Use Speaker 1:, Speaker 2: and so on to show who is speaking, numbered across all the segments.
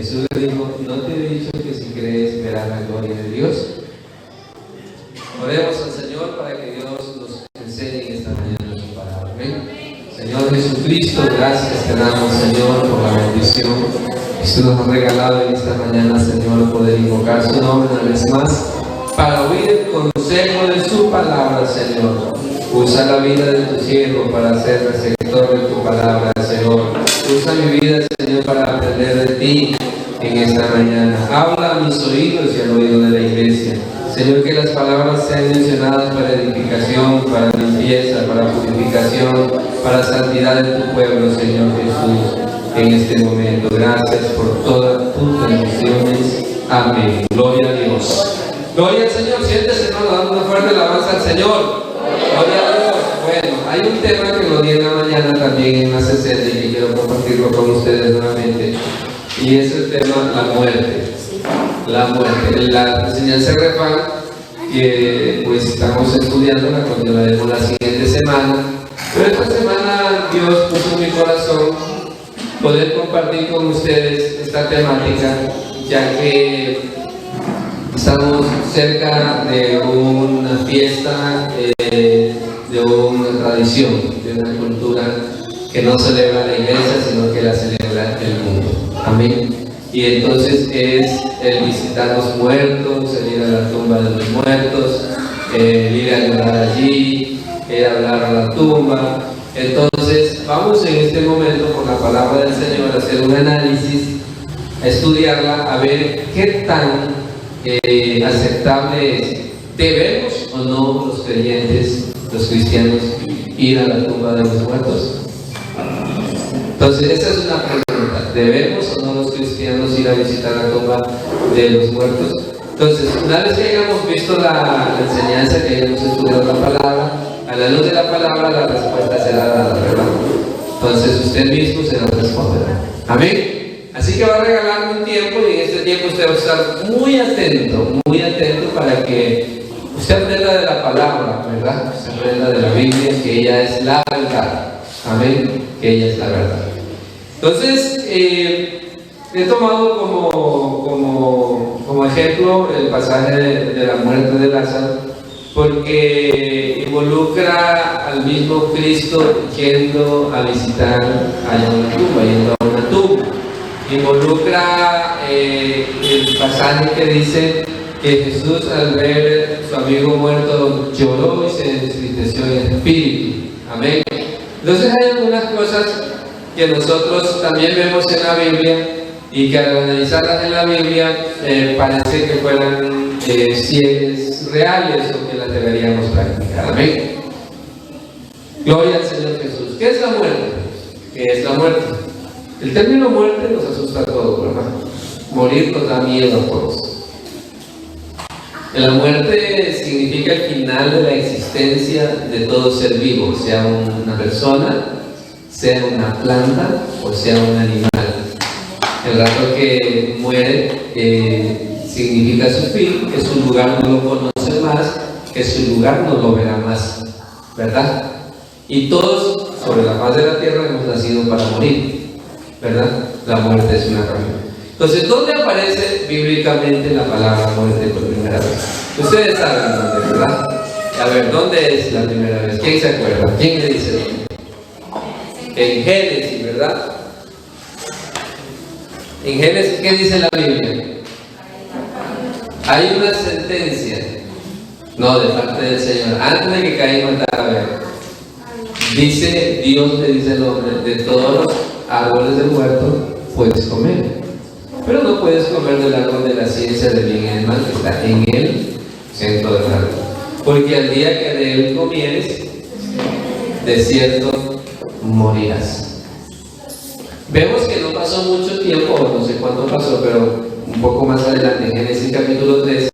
Speaker 1: Jesús le dijo, ¿no te he dicho que si crees verás la gloria de Dios? Oremos al Señor para que Dios nos enseñe en esta mañana su palabra. ¿Amén? Señor Jesucristo, gracias te damos, Señor, por la bendición que tú nos has regalado en esta mañana, Señor, poder invocar su nombre una vez más para oír el consejo de su palabra, Señor. Usa la vida de tu siervo para ser receptor de tu palabra, Señor. Usa mi vida, Señor, para aprender de ti en esta mañana. Habla a mis oídos y al oído de la iglesia. Señor, que las palabras sean mencionadas para edificación, para limpieza, para purificación, para santidad de tu pueblo, Señor Jesús, en este momento. Gracias por todas tus bendiciones. Amén. Gloria a Dios. Gloria al Señor. Siéntese, hermano, dando una fuerte alabanza al Señor. Gloria a Dios. Bueno, hay un tema que lo di en la mañana también en la 60 y que quiero compartirlo con ustedes nuevamente. Y es el tema la muerte. La muerte. La enseñanza de Refán, que pues estamos estudiando, la continuaremos la siguiente semana. Pero esta semana Dios puso en mi corazón poder compartir con ustedes esta temática, ya que estamos cerca de una fiesta, de una tradición, de una cultura que no celebra la iglesia, sino que la celebra el mundo. Amén. Y entonces es el visitar los muertos, el ir a la tumba de los muertos, el ir a llorar allí, el hablar a la tumba. Entonces vamos en este momento con la palabra del Señor a hacer un análisis, a estudiarla, a ver qué tan aceptable es. ¿Debemos o no los creyentes, los cristianos, ir a la tumba de los muertos? Entonces esa es una pregunta. ¿Debemos o no los cristianos ir a visitar la tumba de los muertos? Entonces, una vez que hayamos visto la enseñanza, que hayamos estudiado la palabra, a la luz de la palabra la respuesta será dada, ¿verdad? Entonces usted mismo se la responderá. Amén. Así que va a regalarme un tiempo y en este tiempo usted va a estar muy atento para que usted aprenda de la palabra, ¿verdad? Usted aprenda de la Biblia, que ella es la verdad. Amén. Que ella es la verdad. Entonces, he tomado como ejemplo el pasaje de la muerte de Lázaro, porque involucra al mismo Cristo yendo a visitar yendo a una tumba. Involucra el pasaje que dice que Jesús, al ver a su amigo muerto, lloró y se entristeció en el espíritu. Amén. Entonces hay algunas cosas que nosotros también vemos en la Biblia y que al analizarlas en la Biblia parece que fueran cienes reales o que las deberíamos practicar. Amén. Gloria al Señor Jesús. ¿Qué es la muerte? ¿Qué es la muerte? El término muerte nos asusta a todos, ¿verdad? Morir nos da miedo a todos. La muerte significa el final de la existencia de todo ser vivo, sea una persona, sea una planta o sea un animal. El rato que muere significa su fin, que su lugar no lo conoce más, que su lugar no lo verá más, ¿verdad? Y todos sobre la faz de la tierra hemos nacido para morir, ¿verdad? La muerte es una realidad. Entonces, ¿dónde aparece bíblicamente la palabra muerte por primera vez? Ustedes saben dónde, ¿verdad? A ver, ¿dónde es la primera vez? ¿Quién se acuerda? ¿Quién le dice? En Génesis, ¿verdad? En Génesis, ¿qué dice la Biblia? Hay una sentencia, no, de parte del Señor, antes de que Caín matara a Abel. Dice, Dios le dice al hombre, de todos los árboles del huerto puedes comer, pero no puedes comer del árbol de la ciencia del bien y del mal que está en el centro del árbol, porque al día que de él comieres, de cierto morirás. Vemos que no pasó mucho tiempo, no sé cuánto pasó, pero un poco más adelante, en Génesis capítulo 13,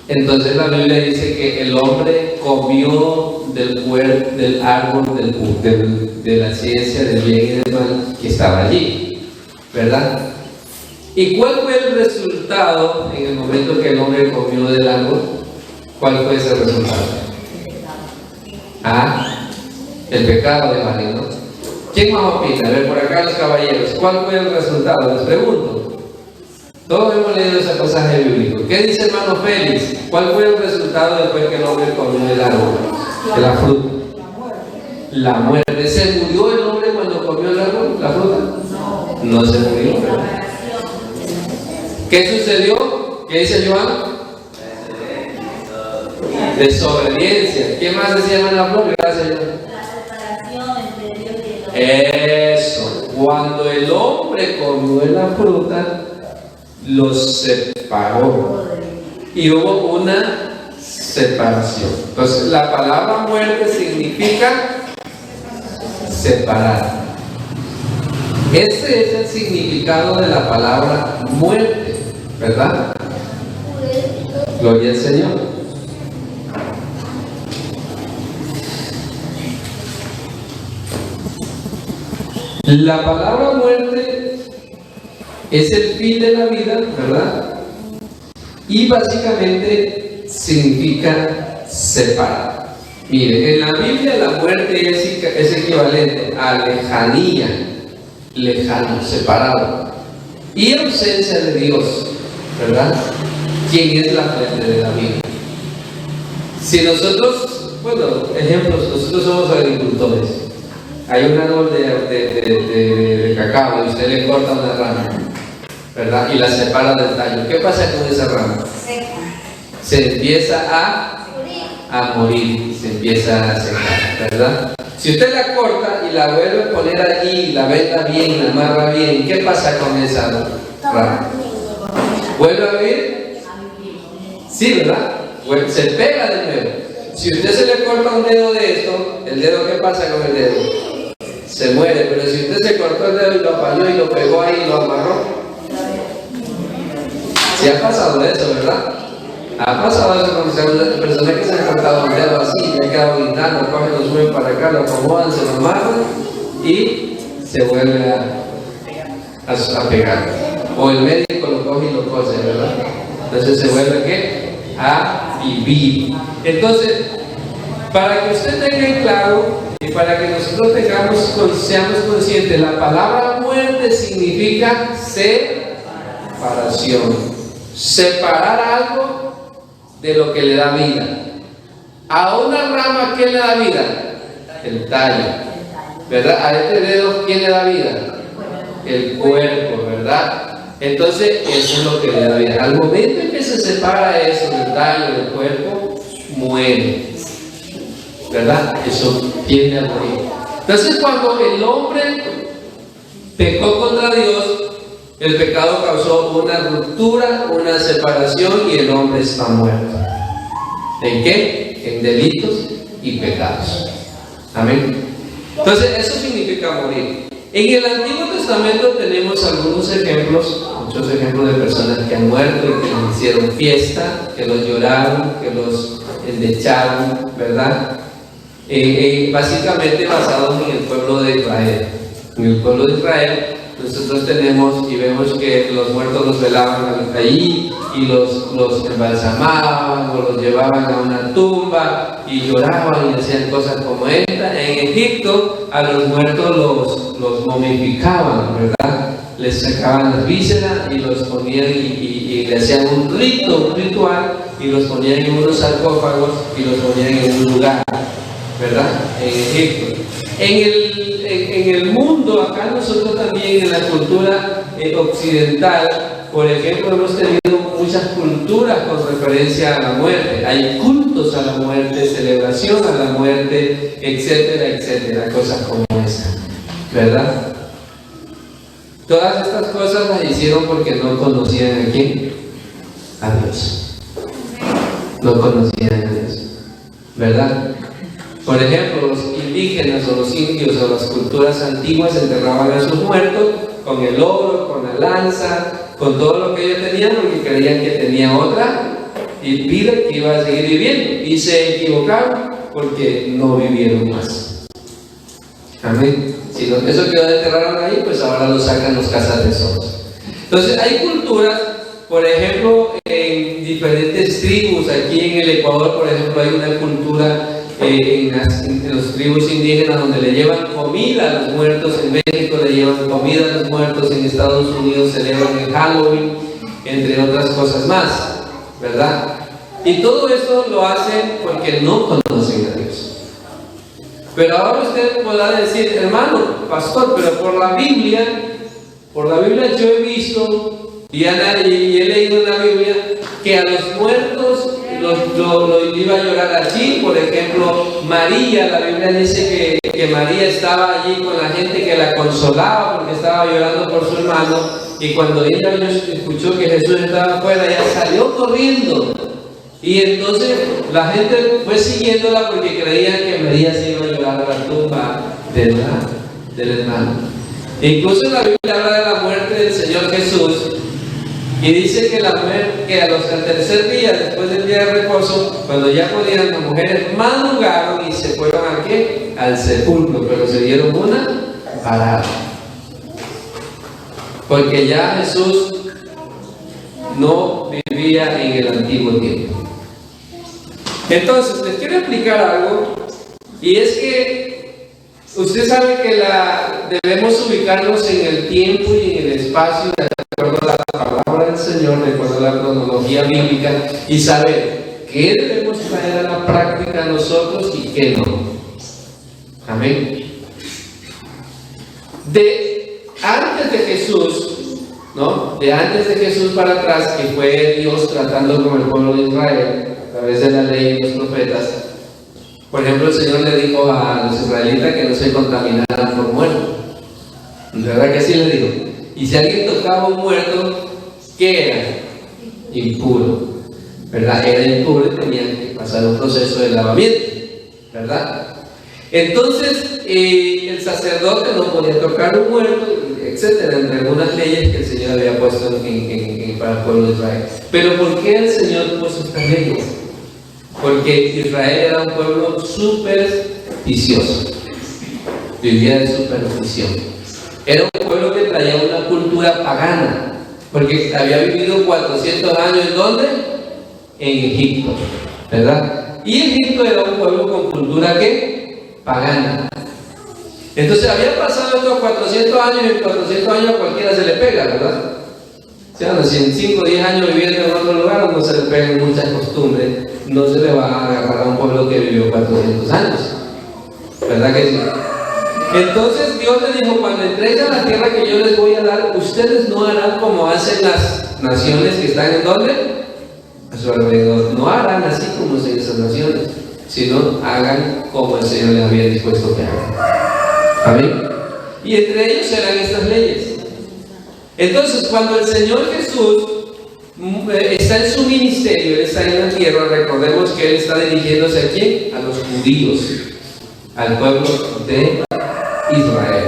Speaker 1: entonces la Biblia dice que el hombre comió del árbol de la ciencia del bien y del mal que estaba allí, ¿verdad? ¿Y cuál fue el resultado en el momento que el hombre comió del árbol? ¿Cuál fue ese resultado? El pecado de María, ¿no? ¿Quién más opina? A ver, por acá los caballeros, ¿cuál fue el resultado? Les pregunto. Todos hemos leído ese pasaje bíblico. ¿Qué dice hermano Félix? ¿Cuál fue el resultado después que el hombre comió el árbol, de la fruta? La muerte. ¿Se murió el hombre cuando comió el árbol, la fruta? No se murió, ¿verdad? ¿Qué sucedió? ¿Qué dice Joan? Desobediencia. ¿Qué más decía hermana Flor? Gracias, Joan.
Speaker 2: La separación entre Dios y el hombre.
Speaker 1: Eso. Cuando el hombre comió la fruta, los separó y hubo una separación. Entonces la palabra muerte significa separar. Este es el significado de la palabra muerte, ¿verdad? Gloria al Señor. La palabra muerte es el fin de la vida, ¿verdad? Y básicamente significa separar. Mire, en la Biblia la muerte es equivalente a lejanía, lejano, separado, y ausencia de Dios, ¿verdad? ¿Quién es la fuente de la vida? Si nosotros, bueno, ejemplos, nosotros somos agricultores. Hay un árbol de cacao y usted le corta una rama, ¿verdad? Y la separa del tallo. ¿Qué pasa con esa rama? Se empieza a morir, se empieza a secar, ¿verdad? Si usted la corta y la vuelve a poner allí, la venda bien, la amarra bien, ¿qué pasa con esa rama? ¿Vuelve a vivir? Sí, ¿verdad? Se pega de nuevo. Si usted se le corta un dedo de esto, ¿el dedo qué pasa con el dedo? Se muere. Pero si usted se cortó el dedo y lo apañó y lo pegó ahí y lo amarró, ¿sí ha pasado eso, verdad? Ha pasado eso con personas que se han cortado un dedo así, le ha quedado guindando, cogen, lo suben para acá, lo acomodan, se lo amarran y se vuelve a pegar. O el médico lo coge y lo cose, ¿verdad? Entonces se vuelve ¿qué? A vivir. Entonces, para que usted tenga en claro y para que nosotros seamos conscientes, la palabra muerte significa separación. Separar algo de lo que le da vida. A una rama, ¿qué le da vida? El tallo, ¿verdad? A este dedo, ¿quién le da vida? El cuerpo, ¿verdad? Entonces, eso es lo que le da vida. Al momento en que se separa eso del tallo, del cuerpo, muere, ¿verdad? Eso tiende a morir. Entonces, cuando el hombre pecó contra Dios, el pecado causó una ruptura, una separación y el hombre está muerto. ¿En qué? En delitos y pecados. Amén. Entonces, eso significa morir. En el Antiguo Testamento tenemos algunos ejemplos, muchos ejemplos de personas que han muerto y que les hicieron fiesta, que los lloraron, que los endecharon, ¿verdad? Básicamente basados en el pueblo de Israel. En el pueblo de Israel nosotros tenemos y vemos que los muertos los velaban ahí y los embalsamaban o los llevaban a una tumba y lloraban y hacían cosas como esta. En Egipto a los muertos los momificaban, ¿verdad? Les sacaban las vísceras y los ponían y le hacían un ritual y los ponían en unos sarcófagos y los ponían en un lugar, ¿verdad? En Egipto. En el mundo, acá nosotros también en la cultura occidental, por ejemplo, hemos tenido muchas culturas con referencia a la muerte. Hay cultos a la muerte, celebración a la muerte, etcétera, etcétera, cosas como esa, ¿verdad? Todas estas cosas las hicieron porque no conocían a quién, a Dios. No conocían a Dios, ¿verdad? Por ejemplo, los indígenas o los indios o las culturas antiguas enterraban a sus muertos con el oro, con la lanza, con todo lo que ellos tenían, porque creían que tenía otra vida que iba a seguir viviendo. Y se equivocaron porque no vivieron más. Amén. Si eso quedó enterrado ahí, pues ahora lo sacan los cazadores. Entonces hay culturas, por ejemplo, en diferentes tribus. Aquí en el Ecuador, por ejemplo, hay una cultura en los tribus indígenas donde le llevan comida a los muertos. En México le llevan comida a los muertos. En Estados Unidos celebran el Halloween entre otras cosas más, ¿verdad? Y todo esto lo hacen porque no conocen a Dios. Pero ahora usted podrá decir, hermano, pastor, pero por la Biblia yo he visto y he leído en la Biblia que a los muertos los iba a llorar allí. Por ejemplo, María, la Biblia dice que María estaba allí con la gente que la consolaba porque estaba llorando por su hermano, y cuando ella escuchó que Jesús estaba afuera, ella salió corriendo. Y entonces la gente fue siguiéndola porque creían que María se iba a llevar a la tumba del hermano. Incluso la Biblia habla de la muerte del Señor Jesús y dice que al tercer día, después del día de reposo, cuando ya podían, las mujeres madrugaron y se fueron ¿a qué? Al sepulcro, pero se dieron una parada. Porque ya Jesús no vivía en el antiguo tiempo. Entonces, les quiero explicar algo, y es que usted sabe que debemos ubicarnos en el tiempo y en el espacio de acuerdo a la palabra del Señor, de acuerdo a la cronología bíblica, y saber qué debemos traer a la práctica nosotros y qué no. Amén. Antes de Jesús, ¿no? De antes de Jesús para atrás, que fue Dios tratando con el pueblo de Israel a través de la ley y los profetas. Por ejemplo, el Señor le dijo a los israelitas que no se contaminaran por muertos. ¿Verdad que así le dijo? Y si alguien tocaba un muerto, ¿qué era? Impuro. ¿Verdad? Era impuro y tenía que pasar un proceso de lavamiento. ¿Verdad? Entonces, el sacerdote no podía tocar un muerto, etcétera, entre algunas leyes que el Señor había puesto para el pueblo de Israel. Pero ¿por qué el Señor puso estas leyes? Porque Israel era un pueblo supersticioso, vivía de superstición. Era un pueblo que traía una cultura pagana, porque había vivido 400 años ¿en dónde? En Egipto, ¿verdad? Y Egipto era un pueblo con cultura ¿qué? Pagana. Entonces había pasado estos 400 años, y en 400 años a cualquiera se le pega, ¿verdad? Si en 5 o 10 años viviendo en otro lugar, no se le pegan muchas costumbres, no se le va a agarrar a un pueblo que vivió 400 años, ¿verdad que sí? Entonces Dios le dijo, cuando entréis a la tierra que yo les voy a dar, ustedes no harán como hacen las naciones que están ¿en dónde? A su alrededor. No harán así como hacen esas naciones, sino hagan como el Señor les había dispuesto que hagan. Amén. Y entre ellos serán estas leyes. Entonces, cuando el Señor Jesús está en su ministerio, Él está en la tierra, recordemos que Él está dirigiéndose ¿a quién? A los judíos, al pueblo de Israel,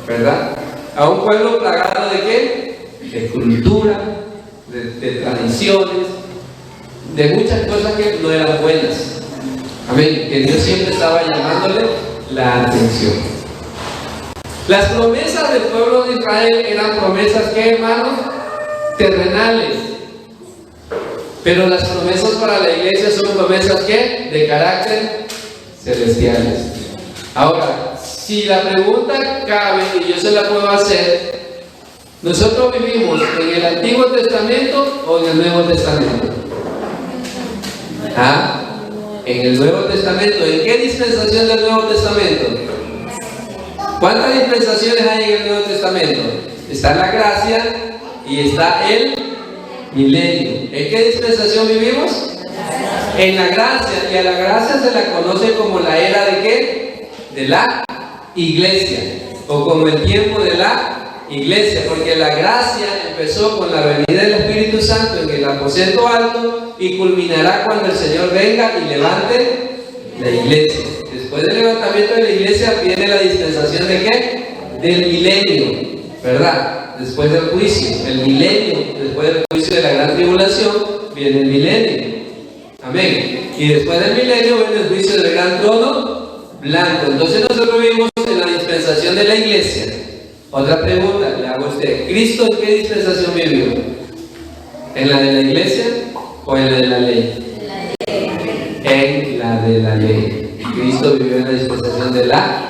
Speaker 1: ¿verdad? A un pueblo plagado ¿de qué? De cultura, de tradiciones, de muchas cosas que no eran buenas. Amén. Que Dios siempre estaba llamándole la atención. Las promesas del pueblo de Israel eran promesas ¿qué, hermanos? Terrenales. Pero las promesas para la iglesia son promesas ¿qué? De carácter celestiales. Ahora, si la pregunta cabe y yo se la puedo hacer, ¿nosotros vivimos en el Antiguo Testamento o en el Nuevo Testamento? ¿Ah? En el Nuevo Testamento. ¿En qué dispensación del Nuevo Testamento? ¿Cuántas dispensaciones hay en el Nuevo Testamento? Está la gracia y está el milenio. ¿En qué dispensación vivimos? En la gracia. Y a la gracia se la conoce como la era ¿de qué? De la iglesia, o como el tiempo de la iglesia, porque la gracia empezó con la venida del Espíritu Santo en el aposento alto y culminará cuando el Señor venga y levante la iglesia. Después del levantamiento de la iglesia viene la dispensación ¿de qué? Del milenio, ¿verdad? Después del juicio, el milenio, después del juicio de la gran tribulación, viene el milenio. Amén. Y después del milenio viene el juicio del gran trono blanco. Entonces nosotros vivimos en la dispensación de la iglesia. Otra pregunta le hago a usted: ¿Cristo en qué dispensación vivió? ¿En la de la iglesia o en la de la ley? En la de la ley. Cristo vivió en la dispensación de la...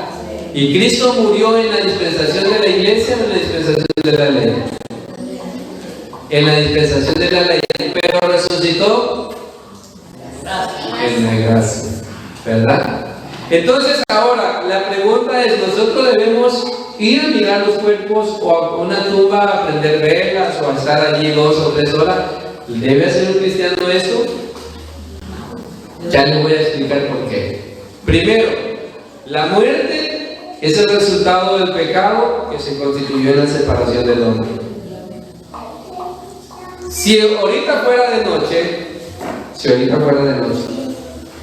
Speaker 1: ¿Y Cristo murió en la dispensación de la iglesia o en la dispensación de la ley? en la dispensación de la ley, pero resucitó en la gracia, ¿verdad? Entonces ahora la pregunta es, ¿nosotros debemos ir a mirar los cuerpos o a una tumba a prender velas o a estar allí 2 o 3 horas? ¿Debe hacer un cristiano esto? Ya les voy a explicar por qué. Primero, la muerte es el resultado del pecado que se constituyó en la separación del hombre. Si ahorita fuera de noche,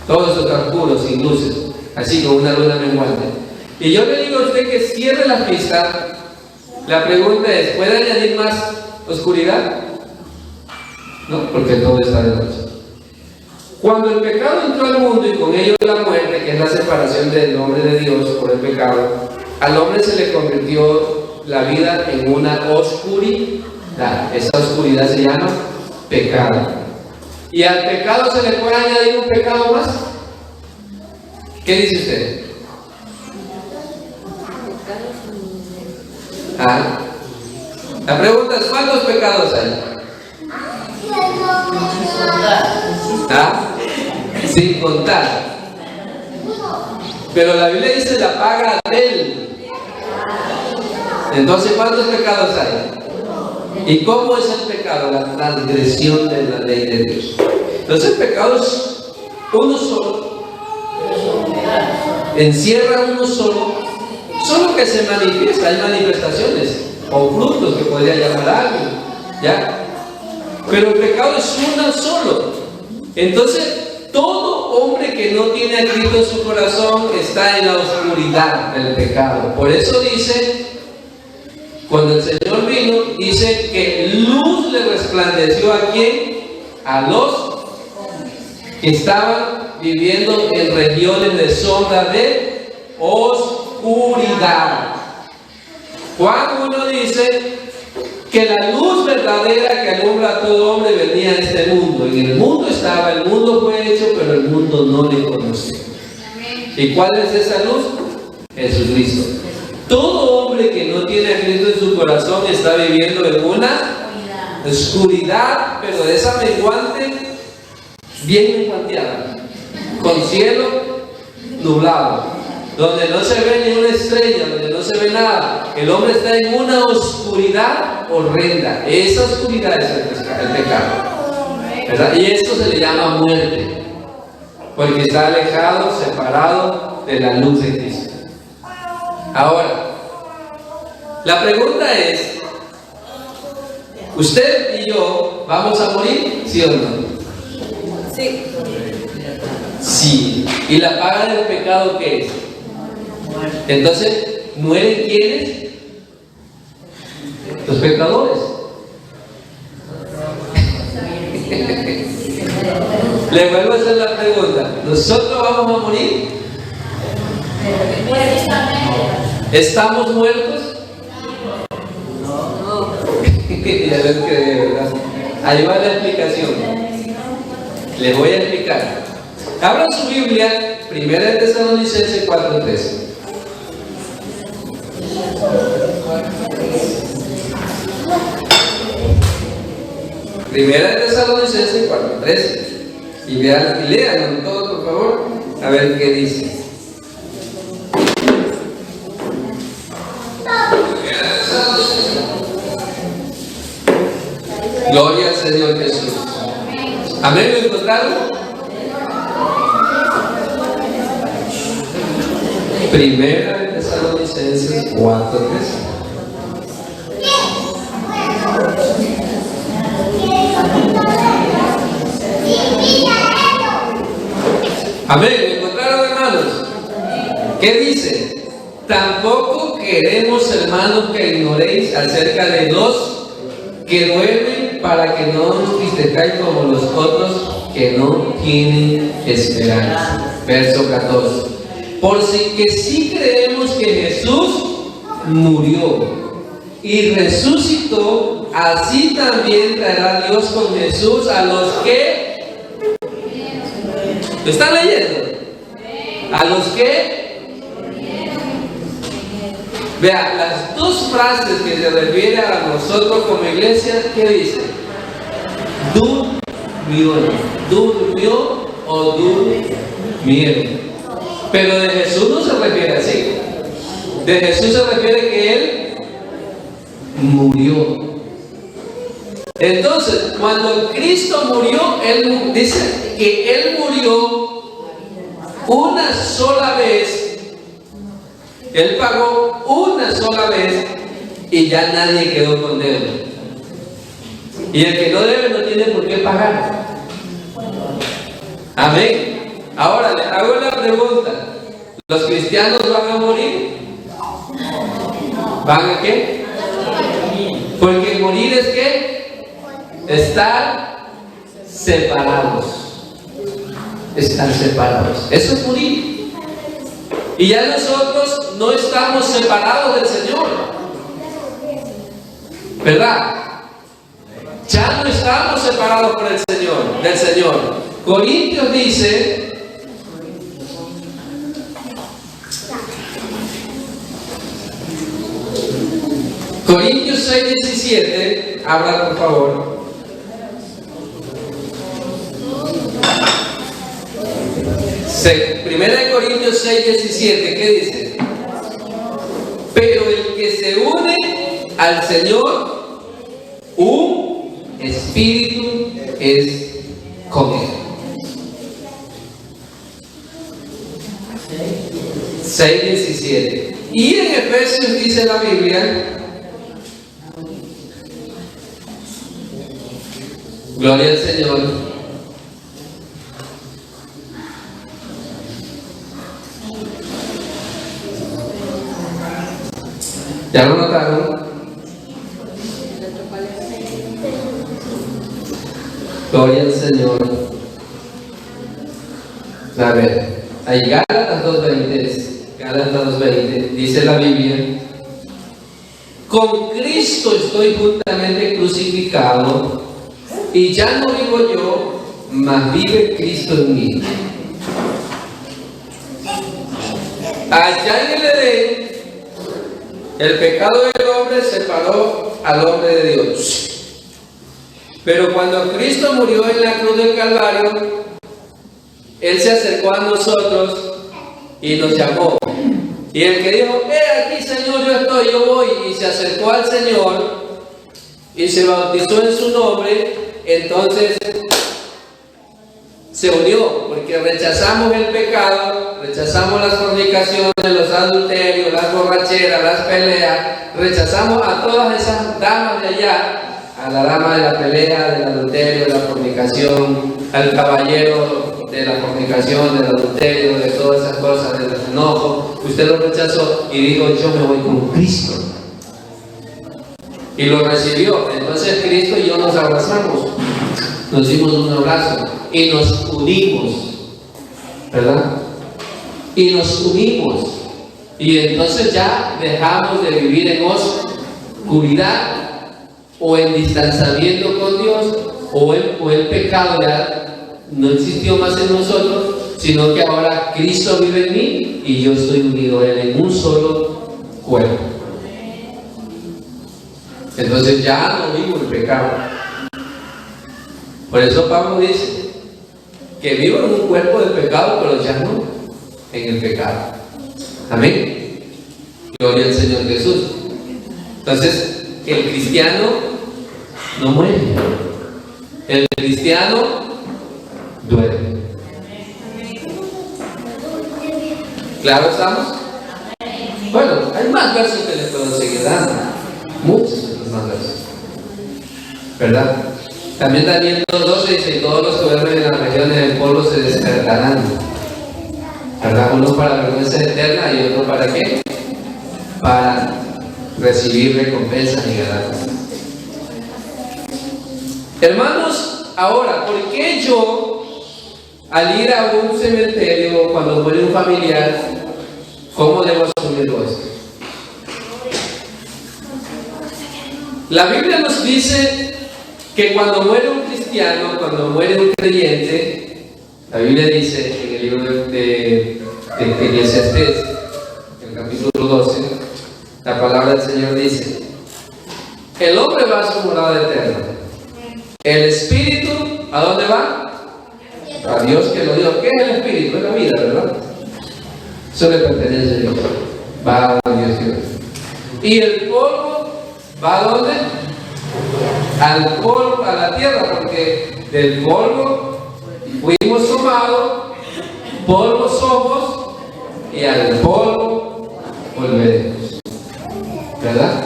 Speaker 1: todo esto está oscuro, sin luces, así como una luna menguante, y yo le digo a usted que cierre la pista, la pregunta es, ¿puede añadir más oscuridad? No, porque todo está de noche. Cuando el pecado entró al mundo y con ello la muerte, que es la separación del hombre de Dios por el pecado, al hombre se le convirtió la vida en una oscuridad. Esa oscuridad se llama pecado. ¿Y al pecado se le puede añadir un pecado más? ¿Qué dice usted? La pregunta es, ¿cuántos pecados hay? Sin contar. Pero la Biblia dice la paga del. Entonces, ¿cuántos pecados hay? ¿Y cómo es el pecado? La transgresión de la ley de Dios. Entonces el pecado es uno solo, encierra uno solo, solo que se manifiesta, hay manifestaciones o frutos que podría llamar a alguien, ¿ya? Pero el pecado es uno solo. Entonces todo hombre que no tiene a Cristo en su corazón está en la oscuridad del pecado. Por eso dice, cuando el Señor vino, dice que luz le resplandeció a ¿quién? A los que estaban viviendo en regiones de sombra de oscuridad. Juan 1 dice que la luz verdadera que alumbra a todo hombre venía a este mundo. En el mundo estaba, el mundo fue hecho, pero el mundo no le conoció. ¿Y cuál es esa luz? Jesucristo. Todo hombre que no tiene a Cristo en su corazón está viviendo en una oscuridad, pero de esa menguante, bien menguanteada, con cielo nublado, donde no se ve ni una estrella, donde no se ve nada. El hombre está en una oscuridad horrenda. Esa oscuridad es el pecado, ¿verdad? Y esto se le llama muerte, porque está alejado, separado de la luz de Cristo. Ahora, la pregunta es, ¿usted y yo vamos a morir? ¿Sí o no?
Speaker 2: Sí.
Speaker 1: Sí. ¿Y la paga del pecado qué es? Entonces, ¿mueren quiénes? Los pecadores. Le vuelvo a hacer la pregunta, ¿nosotros vamos a morir? ¿Estamos muertos? Ya les creo, ¿verdad? Ahí va la explicación. Les voy a explicar. Abran su Biblia, 1 Tesalonicenses 4:13. Primera de Tesalonicenses 4:13. Y vean, y léanlo todo, por favor, a ver qué dice. Gloria al Señor Jesús. Amén. ¿Lo encontraron? Primera de Tesalonicenses 4:13. Amén. ¿Lo encontraron, hermanos? ¿Qué dice? Tampoco queremos, hermanos, que ignoréis acerca de los que duermen, para que no os tristecáis como los otros que no tienen esperanza. Verso 14. Por si que sí creemos que Jesús murió y resucitó, así también traerá Dios con Jesús a los que... ¿Lo están leyendo? A los que Vea, las dos frases que se refieren a nosotros como iglesia, ¿qué dice? Durmió o durmieron. Pero de Jesús no se refiere así. De Jesús se refiere que Él murió. Entonces, cuando Cristo murió, Él dice que Él murió una sola vez. Él pagó una sola vez y ya nadie quedó con deuda. Y el que no debe no tiene por qué pagar. Amén. Ahora le hago la pregunta: ¿los cristianos van a morir? ¿Van a qué? Porque morir es ¿qué? Estar separados. Estar separados. Eso es morir. Y ya nosotros no estamos separados del Señor, ¿verdad? Ya no estamos separados por el Señor, del Señor. Corintios dice, Corintios 6:17, habla por favor. Primera de Corintios 6:17, ¿qué dice? Pero el que se une al Señor, un espíritu es con Él. 6:17. Y en Efesios dice la Biblia, gloria al Señor. ¿Ya lo notaron? Gloria al Señor. A ver, ahí Gálatas 2:20, dice la Biblia: con Cristo estoy juntamente crucificado, y ya no vivo yo, mas vive Cristo en mí. Allá en el Edén, el pecado del hombre separó al hombre de Dios. Pero cuando Cristo murió en la cruz del Calvario, Él se acercó a nosotros y nos llamó. Y el que dijo, aquí Señor, yo estoy, yo voy, y se acercó al Señor y se bautizó en su nombre, entonces se unió, porque rechazamos el pecado, rechazamos las fornicaciones, los adulterios, las borracheras, las peleas, rechazamos a todas esas damas de allá, a la dama de la pelea, del adulterio, de la fornicación, al caballero de la fornicación, del adulterio, de todas esas cosas, del enojo. Usted lo rechazó y dijo, yo me voy con Cristo. Y lo recibió. Entonces Cristo y yo nos abrazamos, nos dimos un abrazo y nos unimos, ¿verdad? Y nos unimos. Y entonces ya dejamos de vivir en oscuridad o en distanciamiento con Dios, o el pecado ya no existió más en nosotros, sino que ahora Cristo vive en mí y yo estoy unido a Él en un solo cuerpo. Entonces ya no vivo el pecado. Por eso Pablo dice que vivo en un cuerpo de pecado, pero ya no en el pecado. Amén. Gloria al Señor Jesús. Entonces, el cristiano no muere. El cristiano duerme. ¿Claro estamos? Bueno, hay más versos que les puedo seguir dando. Muchos más versos, ¿verdad? También Daniel 2:12 dice: todos los que duermen en las regiones del polvo se despertarán, ¿verdad? Uno para vergüenza eterna y otro para ¿qué? Para recibir recompensas y ganancias. Hermanos, ahora, ¿por qué yo, al ir a un cementerio cuando muere un familiar, cómo debo asumirlo esto? La Biblia nos dice que cuando muere un cristiano, cuando muere un creyente, la Biblia dice en el libro de Eclesiastés, en el capítulo 12, La palabra del Señor dice: el hombre va a su morada eterna. El espíritu, ¿a dónde va? A Dios que lo dio. ¿Qué es el espíritu? Es la vida, ¿verdad? Eso le pertenece a Dios. Va a Dios que lo dio. Y el polvo, ¿va a dónde? Al polvo, a la tierra, porque del polvo fuimos tomados, polvo somos y al polvo volveremos. ¿Verdad?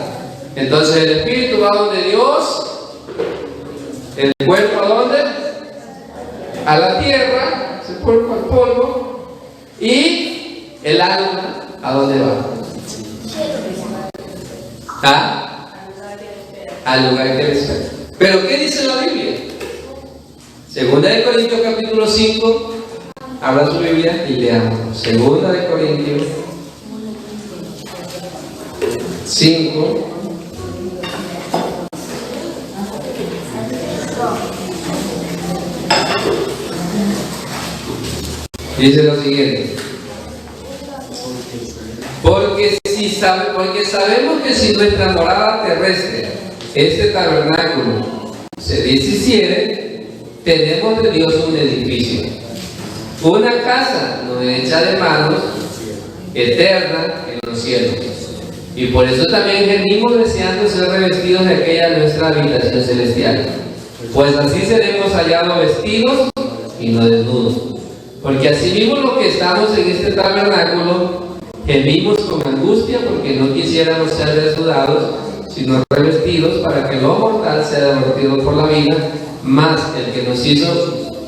Speaker 1: Entonces el espíritu va donde Dios, el cuerpo a dónde? A la tierra, ese cuerpo al polvo, y el alma ¿a dónde va? ¿Ah? Al lugar que le espera. ¿Pero qué dice la Biblia? Segunda de Corintios capítulo 5, abra su Biblia y leamos. Segunda de Corintios 5. Dice lo siguiente: porque sabemos que si nuestra morada terrestre, este tabernáculo, se deshiciere, tenemos de Dios un edificio, una casa no hecha de manos, eterna en los cielos. Y por eso también gemimos deseando ser revestidos de aquella nuestra habitación celestial, pues así seremos hallados vestidos y no desnudos. Porque así mismo lo que estamos en este tabernáculo, gemimos con angustia porque no quisiéramos ser desnudados, sino revestidos, para que lo mortal sea derrotado por la vida, más el que nos hizo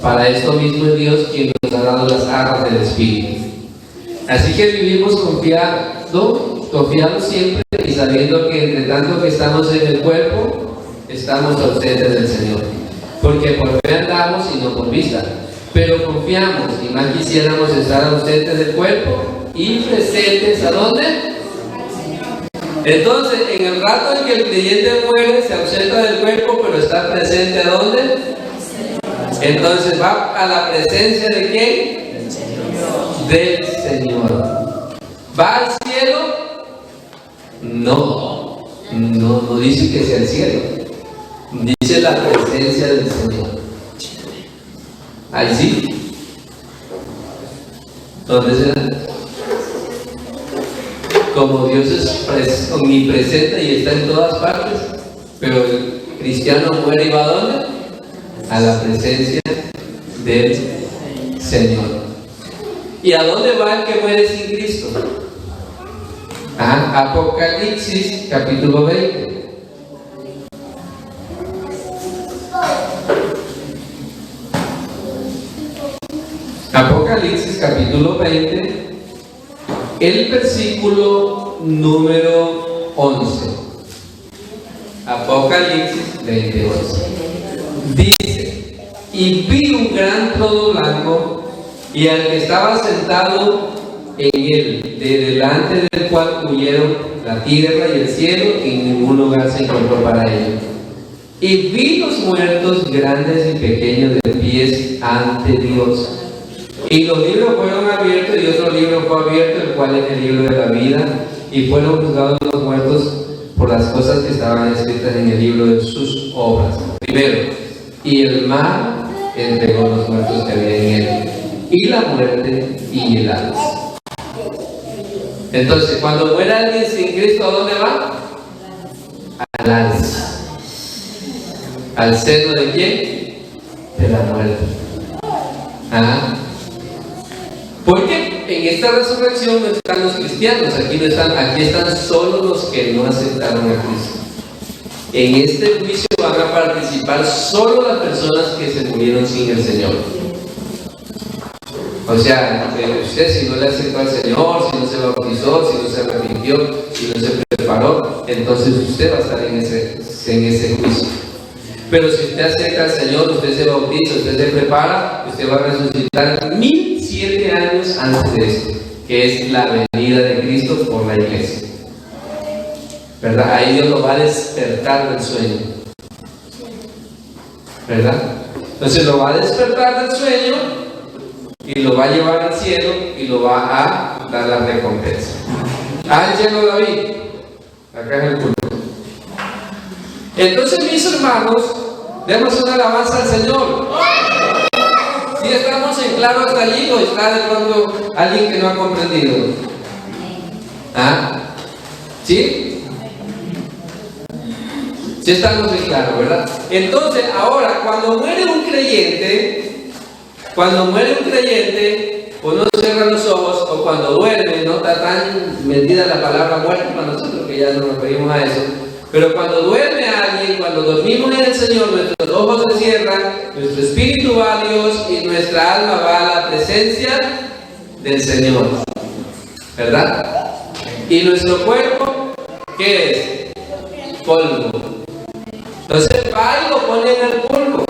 Speaker 1: para esto mismo es Dios, quien nos ha dado las armas del Espíritu. Así que vivimos confiados siempre y sabiendo que entre tanto que estamos en el cuerpo, estamos ausentes del Señor. Porque por fe andamos y no por vista. Pero confiamos y más quisiéramos estar ausentes del cuerpo y presentes ¿a dónde? Entonces, en el rato en que el creyente muere, se ausenta del cuerpo, pero está presente ¿a dónde? Entonces va a la presencia ¿de quién? Del Señor. ¿Va al cielo? No dice que sea el cielo. Dice la presencia del Señor. Ahí sí. ¿Dónde será? Como Dios es omnipresente y está en todas partes, pero el cristiano muere y va ¿a dónde? A la presencia del Señor. ¿Y a dónde va el que muere sin Cristo? Apocalipsis capítulo 20. Apocalipsis capítulo 20, el versículo número 11. Apocalipsis 20, 11. Dice: y vi un gran trono blanco, y al que estaba sentado en él, de delante del cual huyeron la tierra y el cielo, y en ningún lugar se encontró para ellos. Y vi los muertos grandes y pequeños de pies ante Dios. Y los libros fueron abiertos, y otro libro fue abierto, el cual es el libro de la vida, y fueron juzgados los muertos por las cosas que estaban escritas en el libro de sus obras. Primero, y el mar entregó los muertos que había en él, y la muerte y el Hades. Entonces, cuando muera alguien sin Cristo, ¿a dónde va? Al Hades. ¿Al seno de quién? De la muerte. Porque en esta resurrección no están los cristianos, aquí están solo los que no aceptaron a Cristo. En este juicio van a participar solo las personas que se murieron sin el Señor. O sea, usted si no le aceptó al Señor, si no se bautizó, si no se arrepintió, si no se preparó, entonces usted va a estar en ese juicio. Pero si usted acepta al Señor, usted se bautiza, usted se prepara, usted va a resucitar 1007 años antes de esto, que es la venida de Cristo por la iglesia. ¿Verdad? Ahí Dios lo va a despertar del sueño. ¿Verdad? Entonces lo va a despertar del sueño y lo va a llevar al cielo y lo va a dar la recompensa. Llegó David. Acá es el culto. Entonces, mis hermanos, demos una alabanza al Señor. Si estamos en claro hasta allí, o está de pronto alguien que no ha comprendido. ¿Ah? ¿Sí? Sí estamos en claro, ¿verdad? Entonces, ahora, cuando muere un creyente, uno cierra los ojos, o cuando duerme, no está tan metida la palabra muerte para nosotros, que ya nos referimos a eso. Pero cuando duerme alguien, cuando dormimos en el Señor, nuestros ojos se cierran, nuestro espíritu va a Dios y nuestra alma va a la presencia del Señor, ¿verdad? Y nuestro cuerpo, ¿qué es? Polvo. Entonces va y lo pone en el polvo.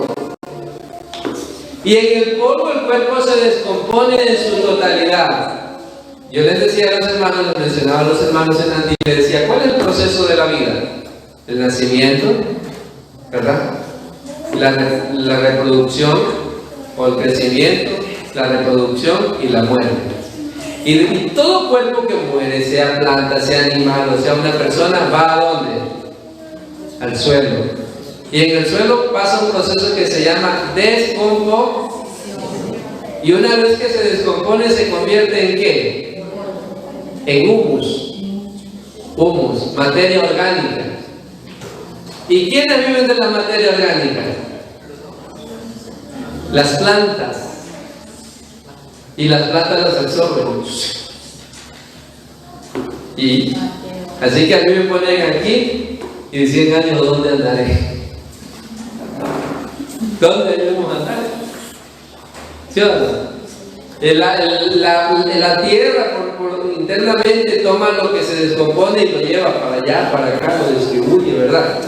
Speaker 1: Y en el polvo el cuerpo se descompone en su totalidad. Yo les decía a los hermanos, les mencionaba a los hermanos en Antiguo, les decía, ¿cuál es el proceso de la vida? El nacimiento, ¿verdad? La reproducción o el crecimiento, la reproducción y la muerte. Y todo cuerpo que muere, sea planta, sea animal o sea una persona, va ¿a dónde? Al suelo. Y en el suelo pasa un proceso que se llama descomposición. Y una vez que se descompone, se convierte ¿en qué? En humus. Humus, materia orgánica. ¿Y quiénes viven de la materia orgánica? Las plantas. Y las plantas las absorben. Y así que a mí me ponen aquí y 100 años, ¿dónde andaré? ¿Dónde debemos andar? ¿Sí o no? La tierra internamente toma lo que se descompone y lo lleva para allá, para acá, lo distribuye, ¿verdad?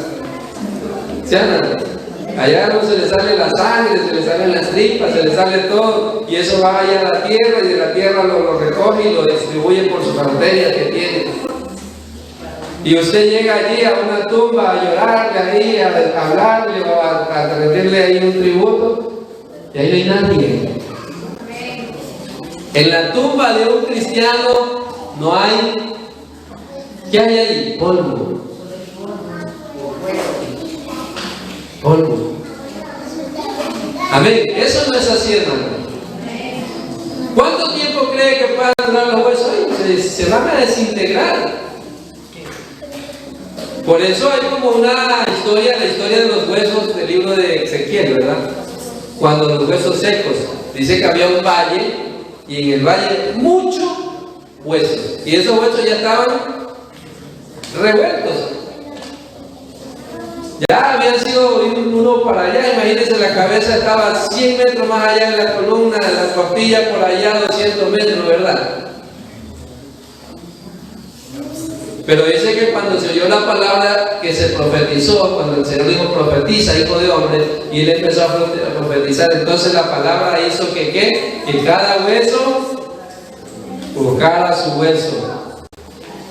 Speaker 1: ¿Sí o no? Allá no se le sale la sangre, se le salen las tripas, se le sale todo, y eso va allá a la tierra, y de la tierra lo recoge y lo distribuye por sus arterias que tiene. Y usted llega allí a una tumba a llorarle ahí, a hablarle o a rendirle ahí un tributo, y ahí no hay nadie. En la tumba de un cristiano no hay. ¿Qué hay ahí? Polvo. Polvo. Amén. Eso no es así, hermano. ¿Cuánto tiempo cree que puedan durar los huesos? Se van a desintegrar. Por eso hay como una historia, la historia de los huesos del libro de Ezequiel, ¿verdad? Cuando los huesos secos, dice que había un valle y en el valle muchos huesos, y esos huesos ya estaban revueltos, ya habían sido uno para allá. Imagínense, la cabeza estaba 100 metros más allá en la columna, de la costilla por allá 200 metros, ¿verdad? Pero dice que cuando se oyó la palabra que se profetizó, cuando el Señor dijo profetiza, hijo de hombre, y él empezó a profetizar, entonces la palabra hizo que cada hueso buscara su hueso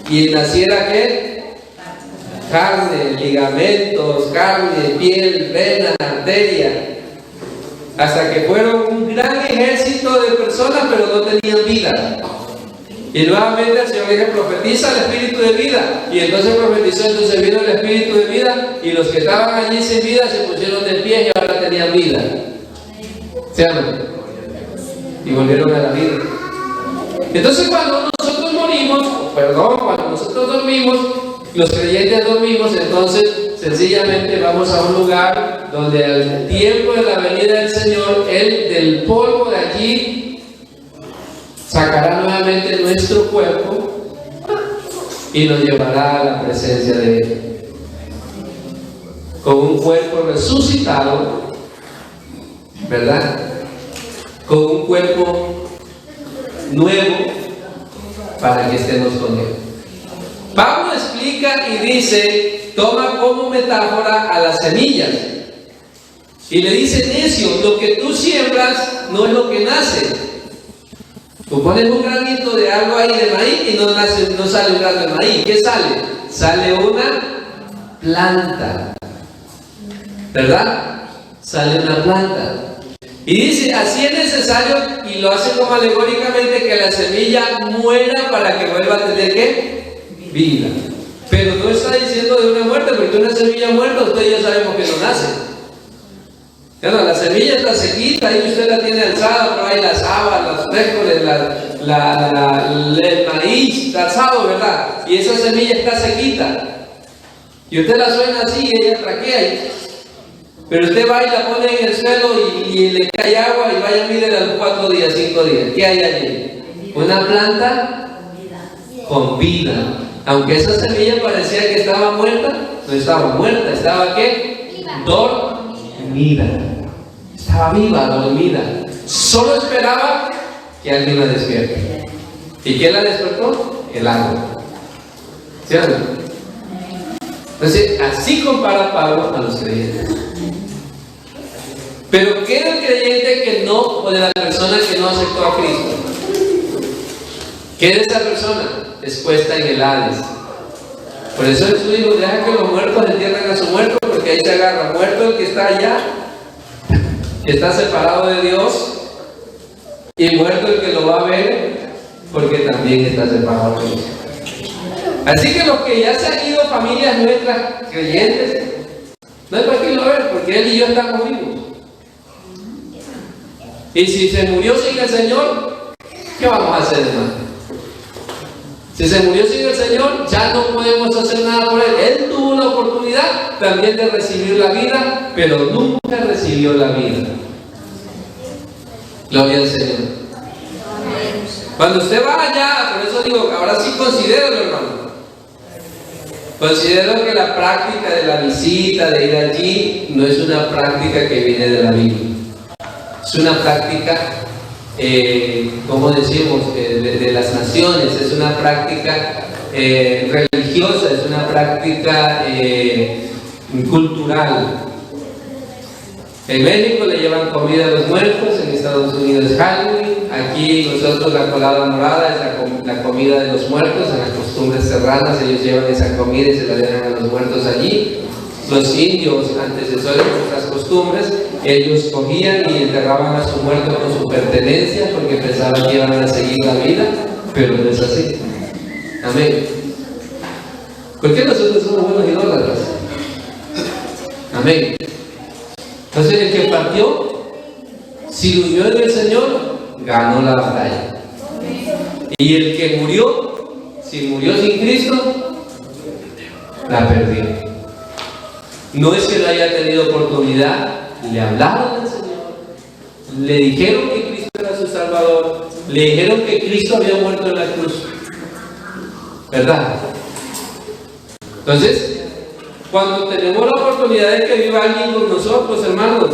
Speaker 1: y naciera ¿qué? Carne, ligamentos, carne, piel, vena, arteria, hasta que fueron un gran ejército de personas, pero no tenían vida. Y nuevamente el Señor dice, profetiza el espíritu de vida. Y entonces profetizó, entonces vino el espíritu de vida, y los que estaban allí sin vida se pusieron de pie y ahora tenían vida. ¿Sí o no? Y volvieron a la vida. Entonces cuando nosotros morimos, cuando nosotros dormimos, los creyentes dormimos, entonces sencillamente vamos a un lugar donde al tiempo de la venida del Señor, Él del polvo de allí sacará nuevamente nuestro cuerpo y nos llevará a la presencia de Él con un cuerpo resucitado, ¿verdad? Con un cuerpo nuevo para que estemos con Él. Pablo explica y dice, toma como metáfora a las semillas y le dice, necio, lo que tú siembras no es lo que nace. Tú pones un granito de algo ahí de maíz y no sale un grano de maíz. ¿Qué sale? Sale una planta, ¿verdad? Sale una planta. Y dice, así es necesario, y lo hace como alegóricamente, que la semilla muera para que vuelva a tener ¿qué? Vida. Pero no está diciendo de una muerte, porque una semilla muerta usted ya sabemos que no nace. Claro, la semilla está sequita, ahí usted la tiene alzada, por ahí las habas, los frijoles, el maíz está alzado, ¿verdad? Y esa semilla está sequita. Y usted la suena así y ella traquea. Pero usted va y la pone en el suelo y le cae agua y vaya, mire a los 4 días, 5 días. ¿Qué hay allí? Una planta con vida. Aunque esa semilla parecía que estaba muerta, no estaba muerta, ¿estaba qué? Dormida. Estaba viva, dormida. Solo esperaba que alguien la despierte. ¿Y quién la despertó? El agua. ¿Cierto? Entonces, así compara Pablo a los creyentes. Pero ¿qué era el creyente que no, o de la persona que no aceptó a Cristo? ¿Qué es esa persona? Es puesta en el Hades. Por eso Jesús dijo, deja que los muertos entierren a su muerto, porque ahí se agarra muerto el que está allá, que está separado de Dios, y muerto el que lo va a ver, porque también está separado de Dios. Así que los que ya se han ido, familias nuestras creyentes, no hay para qué lo ver, porque él y yo estamos vivos. Y si se murió sin el Señor, ¿qué vamos a hacer, hermano? Si se murió sin el Señor, ya no podemos hacer nada por él. Él tuvo la oportunidad también de recibir la vida, pero nunca recibió la vida. Gloria al Señor. Cuando usted va allá, por eso digo, ahora sí considero, hermano. Considero que la práctica de la visita, de ir allí, no es una práctica que viene de la Biblia. Es una práctica, como decimos, de las naciones. Es una práctica religiosa, es una práctica cultural. En México le llevan comida a los muertos, en Estados Unidos es Halloween, aquí nosotros la colada morada es la comida de los muertos, en las costumbres serranas ellos llevan esa comida y se la dejan a los muertos allí. Los indios, antecesores de nuestras costumbres, ellos cogían y enterraban a su muerto con su pertenencia porque pensaban que iban a seguir la vida, pero no es así. Amén. ¿Por qué nosotros somos buenos idólatras? Amén. Entonces el que partió, si durmió en el Señor, ganó la batalla. Y el que murió, si murió sin Cristo, la perdió. No es que no haya tenido oportunidad, le hablaron al Señor, le dijeron que Cristo era su Salvador, le dijeron que Cristo había muerto en la cruz, ¿verdad? Entonces, cuando tenemos la oportunidad de que viva alguien con nosotros, hermanos,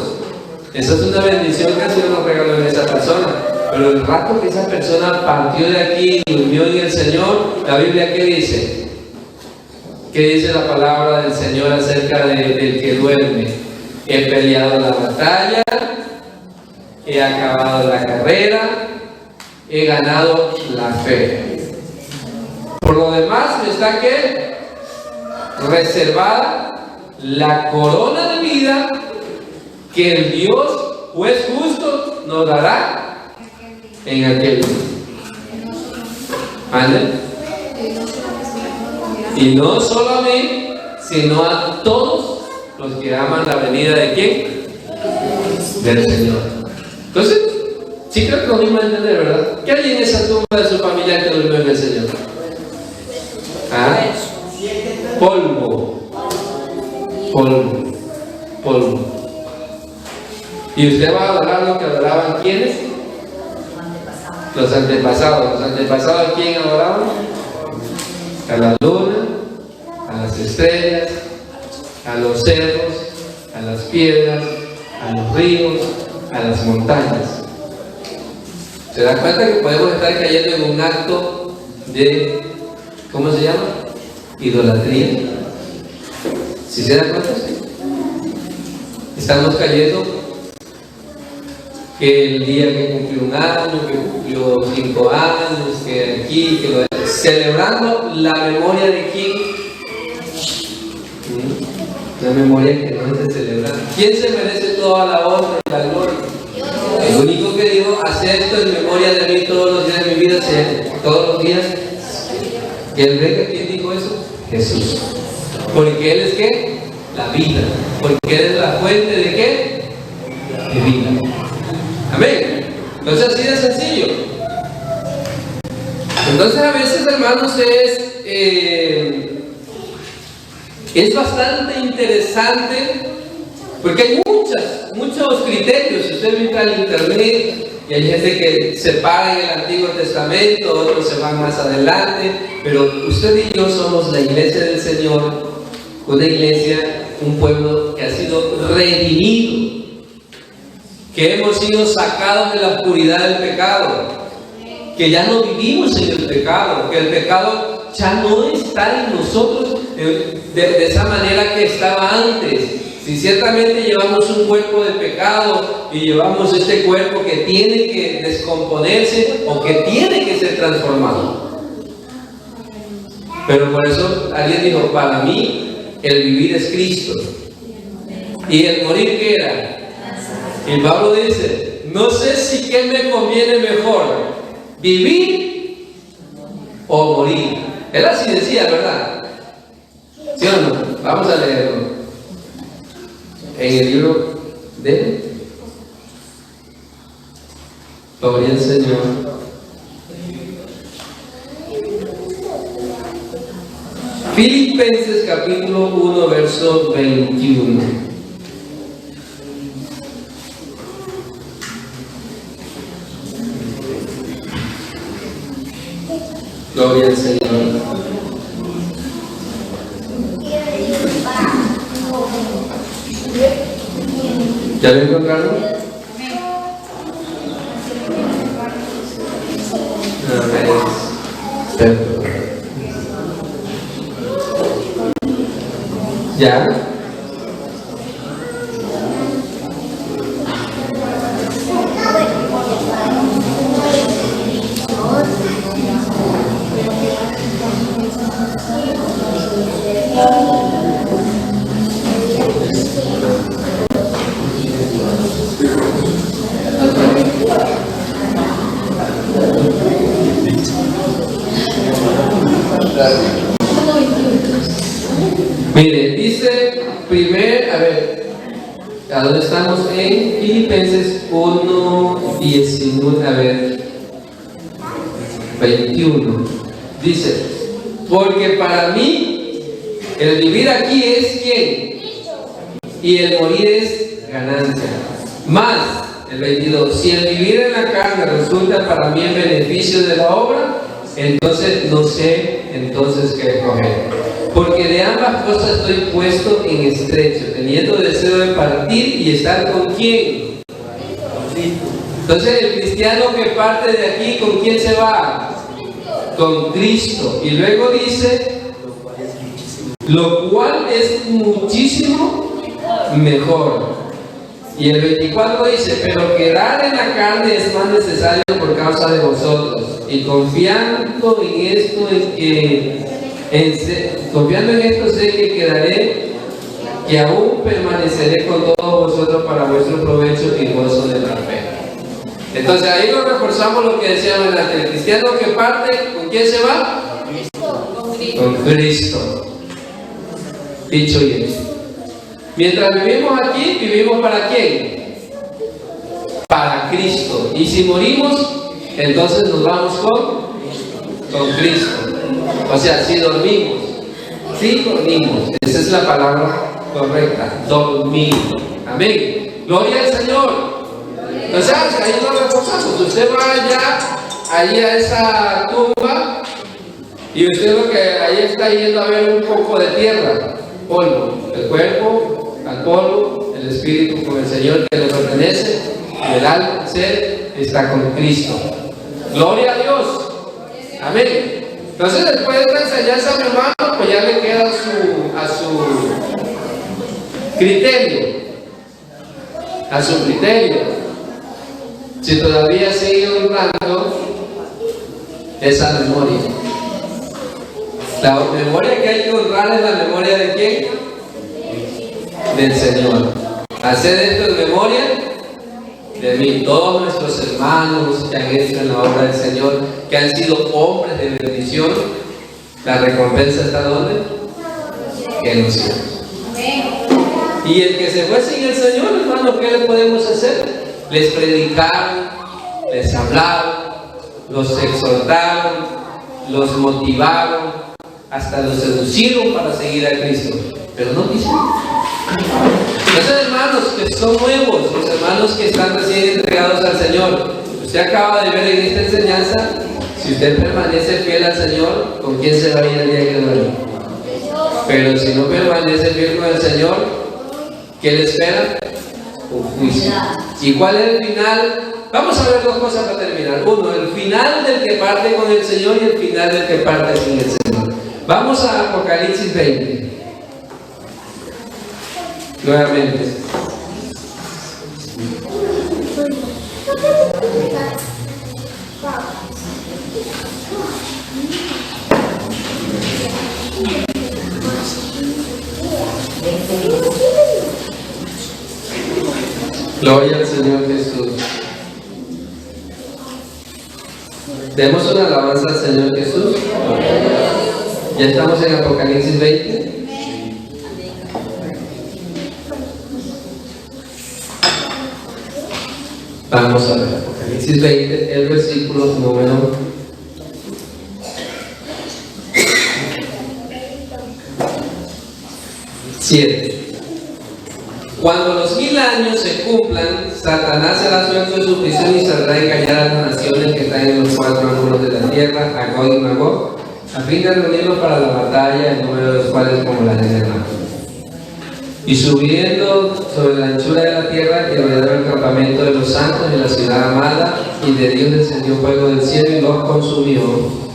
Speaker 1: esa es una bendición que el Señor nos regaló en esa persona. Pero el rato que esa persona partió de aquí y durmió en el Señor, la Biblia ¿qué dice? ¿Qué dice la palabra del Señor acerca del que duerme? He peleado la batalla, he acabado la carrera, he ganado la fe. Por lo demás me está ¿qué? Reservada la corona de vida que el Dios, juez justo, nos dará en aquel día. ¿Amén? Y no solo a mí, sino a todos los que aman la venida de ¿quién? Del Señor. Entonces, sí creo que lo mismo entender, ¿verdad? ¿Qué hay en esa tumba de su familia que durmió en el Señor? ¿Ah? Polvo. Y usted va a adorar lo que adoraban ¿quiénes? Los antepasados. ¿Los antepasados quién adoraban? A la luna, a las estrellas, a los cerros, a las piedras, a los ríos, a las montañas. ¿Se da cuenta que podemos estar cayendo en un acto de, ¿cómo se llama? Idolatría. ¿Sí se da cuenta? Estamos cayendo que el día que cumplió un año, que cumplió 5 años, que aquí, que lo celebrando la memoria de quién. La memoria que no se celebra. ¿Quién se merece toda la honra y la gloria? El único que dijo, hacer esto en memoria de mí todos los días de mi vida, todos los días. ¿Y el rey quién dijo eso? Jesús. Porque Él es ¿qué? La vida. Porque Él es la fuente de ¿qué? De vida. Amén. Entonces así de sencillo. Entonces a veces, hermanos, es bastante interesante porque hay muchos criterios. Si usted entra al internet y hay gente que se para en el Antiguo Testamento, otros se van más adelante, pero usted y yo somos la iglesia del Señor, una iglesia, un pueblo que ha sido redimido, que hemos sido sacados de la oscuridad del pecado, que ya no vivimos en el pecado, que el pecado ya no está en nosotros de esa manera que estaba antes. Si ciertamente llevamos un cuerpo de pecado y llevamos este cuerpo que tiene que descomponerse o que tiene que ser transformado. Pero por eso alguien dijo, para mí el vivir es Cristo. ¿Y el morir qué era? Y Pablo dice, no sé si qué me conviene mejor, vivir o morir. Él así decía, ¿verdad? ¿Sí o no? Vamos a leerlo. En el libro de Gloria al Señor. Filipenses capítulo 1, verso 21. Gloria al Señor. ¿Ya lo encontraron? ¿Ya? Mire, dice ¿a dónde estamos? En Filipenses 1, 19, 21. Dice, porque para mí el vivir aquí es ¿quién? Y el morir es ganancia. Más, el 22, si el vivir en la carne resulta para mí en beneficio de la obra, entonces no sé qué escoger. Porque de ambas cosas estoy puesto en estrecho, teniendo deseo de partir y estar con ¿quién? Entonces el cristiano que parte de aquí, ¿con quién se va? Con Cristo. Y luego dice, lo cual es muchísimo mejor. Y el 24 dice, pero quedar en la carne es más necesario por causa de vosotros. Y confiando en esto sé que quedaré, que aún permaneceré con todos vosotros para vuestro provecho y gozo de la fe. Entonces ahí lo reforzamos lo que decíamos antes. El cristiano que parte, ¿con quién se va? Con Cristo. Dicho y hecho. Mientras vivimos aquí, vivimos ¿para quién? Para Cristo. Y si morimos, entonces nos vamos con Cristo. O sea, si dormimos, esa es la palabra correcta, dormir. Amén. Gloria al Señor. O sea, ahí lo reforzamos. Usted va allí a esa tumba y usted lo que ahí está yendo a ver un poco de tierra, polvo, el cuerpo al polvo, el espíritu con el Señor que le pertenece, y el alma, el ser, está con Cristo. Gloria a Dios. Amén. Entonces después de esta enseñanza, mi hermano, pues ya le queda a su criterio. Si todavía sigue honrando esa memoria. La memoria que hay que honrar es la memoria de ¿quién? Del Señor. Hacer esto en memoria de mí. Todos nuestros hermanos que han hecho en la obra del Señor, que han sido hombres de bendición, la recompensa está ¿dónde? en los cielos. Y el que se fue sin el Señor, hermano, ¿qué le podemos hacer? Les predicaron, les hablaron, los exhortaron, los motivaron, hasta los seducieron para seguir a Cristo, pero no quisieron. Los hermanos que son nuevos, los hermanos que están recién entregados al Señor, usted acaba de ver en esta enseñanza, si usted permanece fiel al Señor, ¿con quién se va a ir el día que duerme? Pero si no permanece fiel con el Señor, ¿qué le espera? Un juicio. ¿Y cuál es el final? Vamos a ver dos cosas para terminar. Uno, el final del que parte con el Señor y el final del que parte sin el Señor. Vamos a Apocalipsis 20. Nuevamente. Gloria al Señor Jesús. Demos una alabanza al Señor Jesús. Ya estamos en Apocalipsis 20. Vamos a ver Apocalipsis 20, el versículo número 7. Cuando los 1000 años se cumplan, Satanás será suelto de su prisión y saldrá a engañar a las naciones que están en los 4 ángulos de la tierra, a Gog y Magog, a fin de reunirlos para la batalla, el número de los cuales como la arena del mar. Y subiendo sobre la anchura de la tierra, y rodearon el campamento de los santos y la ciudad amada, y de Dios descendió fuego del cielo y los consumió.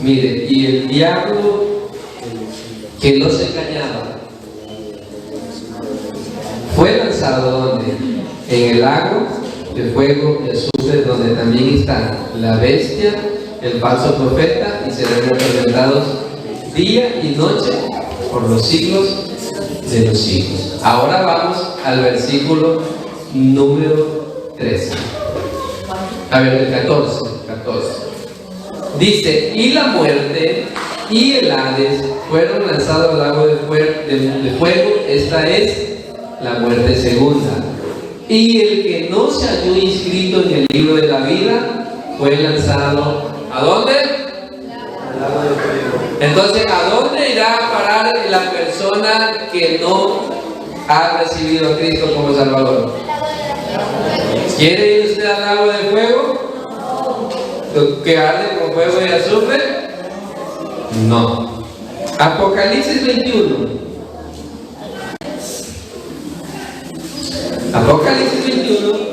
Speaker 1: Mire, y el diablo que los engañaba fue lanzado ¿dónde? En el lago de fuego y azufre, donde también está la bestia, el falso profeta, y serán atormentados día y noche por los siglos de los siglos. Ahora vamos al versículo número 13. A ver, el 14. Dice, y la muerte y el Hades fueron lanzados al lago de fuego. Esta es la muerte segunda. Y el que no se halló inscrito en el libro de la vida fue lanzado ¿a dónde? Entonces, ¿a dónde irá a parar la persona que no ha recibido a Cristo como Salvador? ¿Quiere ir usted al lago de fuego? ¿Que arde con fuego y azufre? No. Apocalipsis 21. Apocalipsis 21.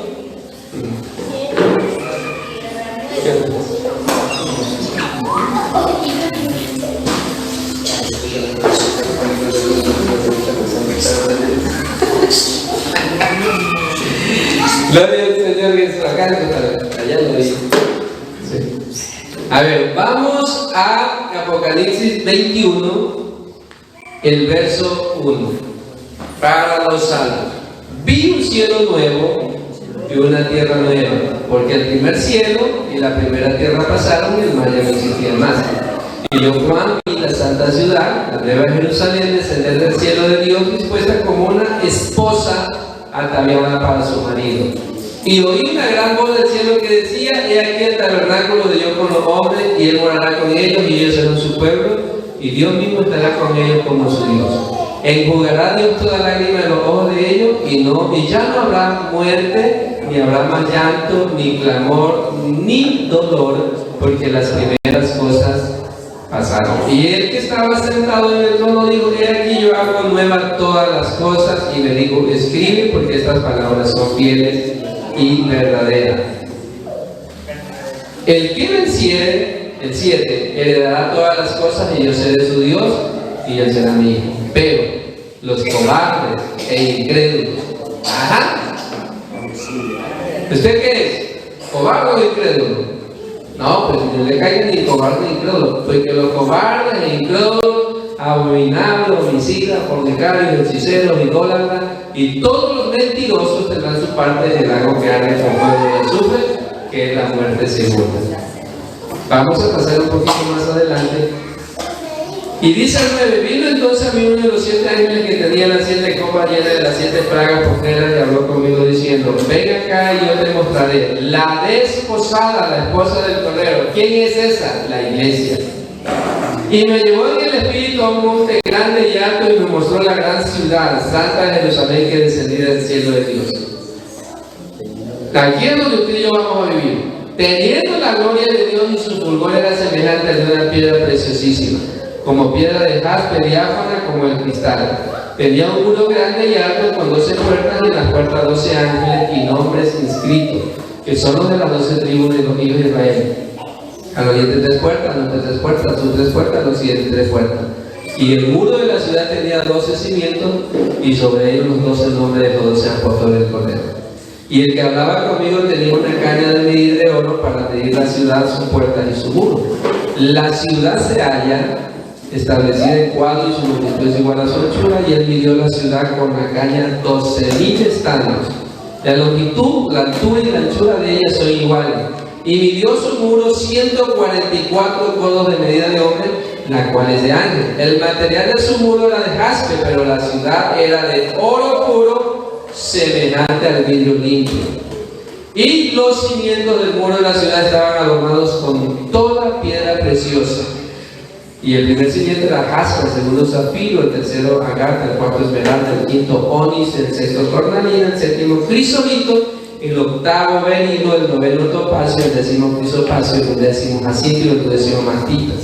Speaker 1: Gloria al Señor Jesús. Acá allá lo digo. Sí. A ver, vamos a Apocalipsis 21, el verso 1. Para los salvos. Vi un cielo nuevo y una tierra nueva, porque el primer cielo y la primera tierra pasaron y el mar ya no existía más. Y yo, Juan, vi la santa ciudad, la nueva Jerusalén, descender del cielo de Dios, dispuesta como una esposa ataviada para su marido. Y oí una gran voz del cielo que decía: he aquí el tabernáculo de Dios con los hombres, y Él morará con ellos, y ellos serán su pueblo, y Dios mismo estará con ellos como su Dios. Enjugará Dios toda lágrima de los ojos de ellos, y ya no habrá muerte, ni habrá más llanto, ni clamor, ni dolor, porque las primeras cosas pasaron. Y el que estaba sentado en el trono dijo: he aquí yo hago nuevas todas las cosas, y me dijo: escribe, porque estas palabras son fieles y verdaderas. El que venciere, el 7, heredará todas las cosas, y yo seré su Dios, y él será mi hijo. Pero los cobardes e incrédulos, ¿usted qué es? ¿Cobarde o incrédulo? No, pues no le caigan ni cobarde ni incrédulo, porque los cobardes e incrédulos, abominables, homicidas, fornicarios, hechiceros, idólatras y todos los mentirosos tendrán su parte en el lago que arde con fuego y azufre, que es la muerte segunda. Vamos a pasar un poquito más adelante Y dice el 9, vino entonces a mí uno de los 7 ángeles que tenía las 7 copas llenas de las 7 plagas postreras y habló conmigo diciendo, ven acá y yo te mostraré la desposada, la esposa del Cordero. ¿Quién es esa? La iglesia. Y me llevó en el espíritu a un monte grande y alto y me mostró la gran ciudad, santa Jerusalén, que descendía del cielo de Dios. Aquí es donde usted y yo vamos a vivir. Teniendo la gloria de Dios, y su fulgor era semejante a de una piedra preciosísima, como piedra de jaspe, diáfana como el cristal. Tenía un muro grande y alto con 12 puertas, y en las puertas 12 ángeles y nombres inscritos, que son los de las 12 tribus de los hijos de Israel. Al oriente 3 puertas, al norte 3 puertas, al sur 3 puertas, al occidente 3 puertas. Y el muro de la ciudad tenía 12 cimientos, y sobre ellos los 12 nombres de los 12 apóstoles del Cordero. Y el que hablaba conmigo tenía una caña de medir de oro para medir la ciudad, sus puertas y su muro. La ciudad se halla establecida en cuadro y su longitud es igual a su anchura, y él midió la ciudad con la caña 12.000 estadios. La longitud, la altura y la anchura de ella son iguales. Y midió su muro 144 codos de medida de hombre, la cual es de ángel. El material de su muro era de jaspe, pero la ciudad era de oro puro, semejante al vidrio limpio. Y los cimientos del muro de la ciudad estaban adornados con toda piedra preciosa. Y el primer cimiento era jaspe, el segundo zafiro, el tercero agata, el cuarto esmeralda, el quinto onis, el sexto cornalina, el séptimo crisolito, el octavo berilio, el noveno topacio, el décimo crisopraso, el décimo jacinto y el 12º martitas.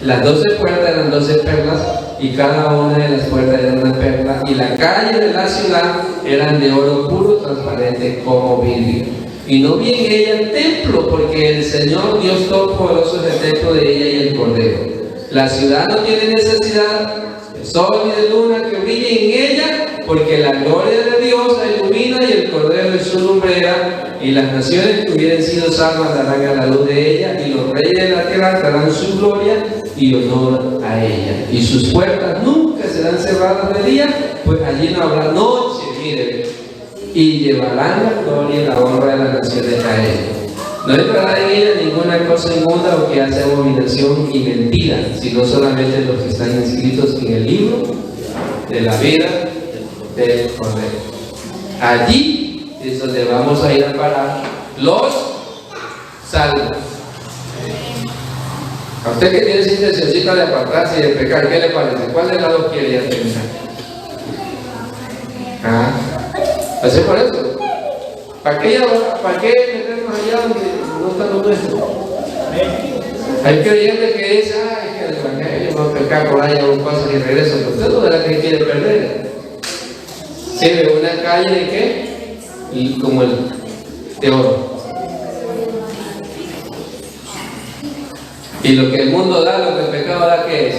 Speaker 1: Las 12 puertas eran 12 perlas, y cada una de las puertas era una perla, y la calle de la ciudad eran de oro puro, transparente como vidrio. Y no vi en ella el templo, porque el Señor Dios Todopoderoso es el templo de ella y el Cordero. La ciudad no tiene necesidad de sol ni de luna que brille en ella, porque la gloria de Dios la ilumina y el Cordero es su lumbrera, y las naciones que hubieran sido salvas darán a la luz de ella, y los reyes de la tierra darán su gloria y honor a ella. Y sus puertas nunca serán cerradas de día, pues allí no habrá noche, miren, y llevarán la gloria y la honra de las naciones a ella. No entrará en ella ninguna cosa inmunda o que hace abominación y mentira, sino solamente los que están inscritos en el libro de la vida del Cordero. Allí es donde vamos a ir a parar los salvos. A usted que tiene esa intencióncita de apartarse y de pecar, ¿qué le parece? ¿Cuál de las dos quiere ya terminar? ¿Así por eso? ¿Para qué meternos allá donde no está lo nuestro? Hay creyentes que dicen, que el evangelio va a pecar por ahí, hago cosas y regreso. Pero usted no es la que quiere perder. ¿Sí? ¿De una calle de qué? Y como el de oro. Y lo que el mundo da, lo que el pecado da, ¿qué es?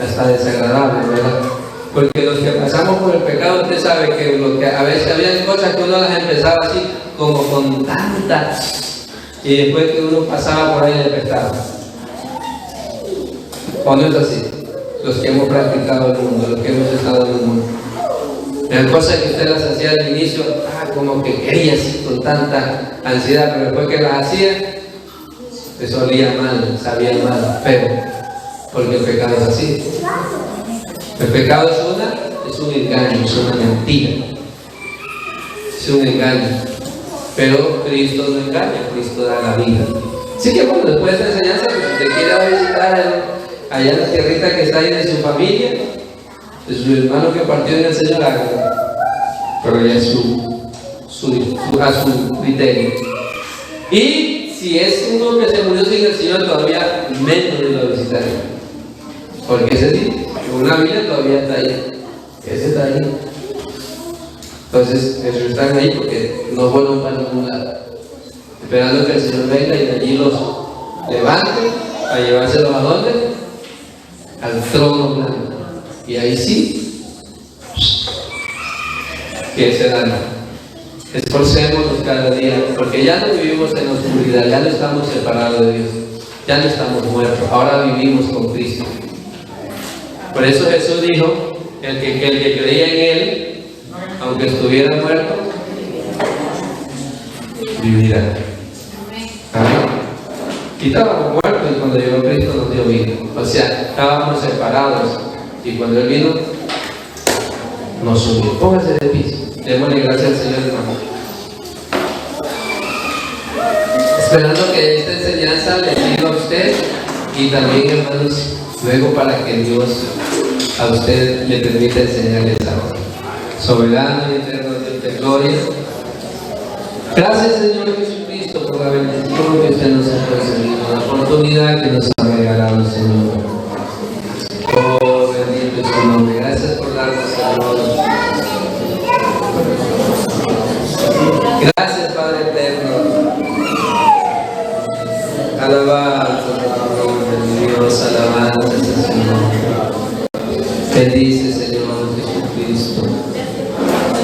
Speaker 1: Hasta desagradable, ¿verdad? Porque los que pasamos por el pecado, usted sabe que, a veces había cosas que uno las empezaba así, como con tantas, y después que uno pasaba por ahí le prestaba. ¿O no es así? Los que hemos practicado el mundo, los que hemos estado en el mundo. Eran cosas que usted las hacía al inicio, como que quería así con tanta ansiedad, pero después que las hacía, eso olía mal, sabía mal, feo, porque el pecado es así. El pecado es un engaño, es una mentira, es un engaño. Pero Cristo no engaña, Cristo da la vida. Así que bueno, después de esta enseñanza, pues si usted quiere visitar allá en la tierrita que está ahí de su familia, de su hermano que partió en el Señor, pero ya es a su criterio. Y si es uno que se murió sin el Señor, todavía menos lo visitaría. Porque ese sí, una vida todavía está ahí. Ese está ahí. Entonces, ellos están ahí porque no vuelven para ningún lado, esperando que el Señor venga y de allí los levante a llevárselos a dónde? Al trono blanco. Y ahí sí, que se dan. Esforcémonos cada día, porque ya no vivimos en la oscuridad, ya no estamos separados de Dios, ya no estamos muertos, ahora vivimos con Cristo. Por eso Jesús dijo, el que creía en Él, aunque estuviera muerto, vivirá. Amén. Y estábamos muertos y cuando llegó Cristo nos dio vida. O sea, estábamos separados. Y cuando Él vino, nos unió. Póngase de pie. Démosle gracias al Señor, hermano. Esperando que esta enseñanza le sirva a usted y también, hermanos, luego para que Dios a usted le permita enseñarles ahora. Soberano y eterno Dios de gloria. Gracias, Señor Jesucristo, por la bendición que usted nos ha concedido, la oportunidad que nos ha regalado, Señor. Oh, bendito es tu nombre. Gracias por darnos, Señor. Gracias, Padre eterno. Alabanza, Dios, alabanza, Señor. Bendice, Señor Jesucristo.